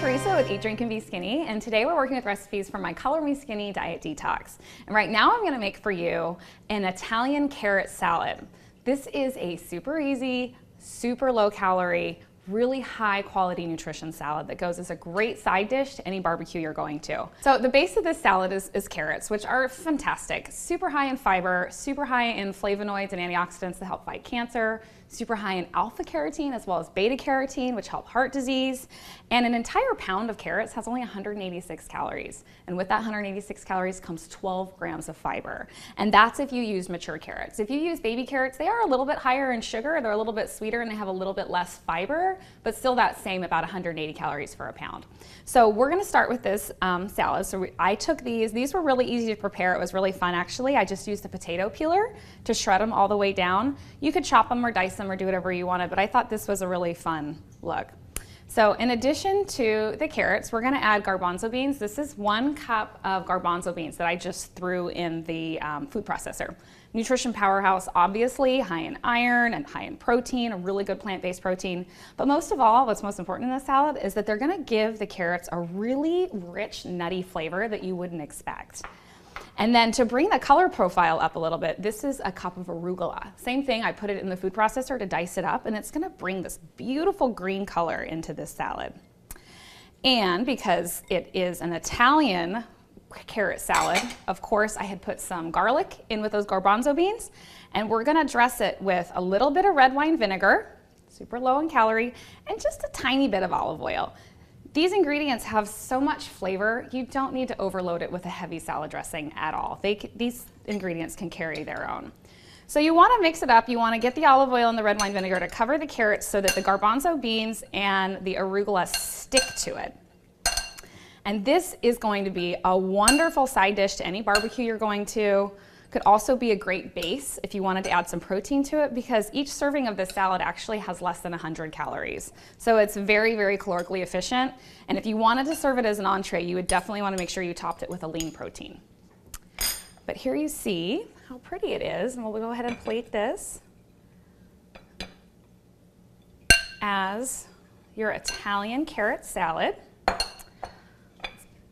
Teresa with Eat, Drink, and Be Skinny, and today we're working with recipes for my Color Me Skinny Diet Detox. And right now I'm going to make for you an Italian carrot salad. This is a super easy, super low calorie, really high quality nutrition salad that goes as a great side dish to any barbecue you're going to. So the base of this salad is carrots, which are fantastic. Super high in fiber, super high in flavonoids and antioxidants that help fight cancer, super high in alpha carotene as well as beta carotene, which help heart disease. And an entire pound of carrots has only 186 calories. And with that 186 calories comes 12 grams of fiber. And that's if you use mature carrots. If you use baby carrots, they are a little bit higher in sugar, they're a little bit sweeter, and they have a little bit less fiber, but still that same about 180 calories for a pound. So we're gonna start with this salad. So I took these were really easy to prepare. It was really fun actually. I just used a potato peeler to shred them all the way down. You could chop them or dice them or do whatever you wanted, but I thought this was a really fun look. So in addition to the carrots, we're gonna add garbanzo beans. This is 1 cup of garbanzo beans that I just threw in the food processor. Nutrition powerhouse, obviously, high in iron and high in protein, a really good plant-based protein. But most of all, what's most important in this salad is that they're gonna give the carrots a really rich, nutty flavor that you wouldn't expect. And then to bring the color profile up a little bit, this is a cup of arugula. Same thing, I put it in the food processor to dice it up, and it's gonna bring this beautiful green color into this salad. And because it is an Italian carrot salad, of course, I had put some garlic in with those garbanzo beans, and we're gonna dress it with a little bit of red wine vinegar, super low in calorie, and just a tiny bit of olive oil. These ingredients have so much flavor, you don't need to overload it with a heavy salad dressing at all. These ingredients can carry their own. So you want to mix it up. You want to get the olive oil and the red wine vinegar to cover the carrots so that the garbanzo beans and the arugula stick to it. And this is going to be a wonderful side dish to any barbecue you're going to. Could also be a great base if you wanted to add some protein to it, because each serving of this salad actually has less than 100 calories. So it's very, very calorically efficient. And if you wanted to serve it as an entree, you would definitely want to make sure you topped it with a lean protein. But here you see how pretty it is, and we'll go ahead and plate this as your Italian carrot salad.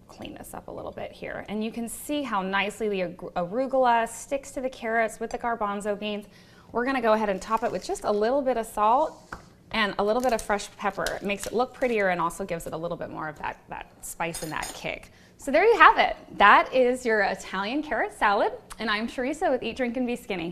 Clean this up a little bit here, and you can see how nicely the arugula sticks to the carrots with the garbanzo beans. We're going to go ahead and top it with just a little bit of salt and a little bit of fresh pepper. It makes it look prettier and also gives it a little bit more of that spice and that kick. So there you have it. That is your Italian carrot salad, and I'm Teresa with Eat, Drink, and Be Skinny.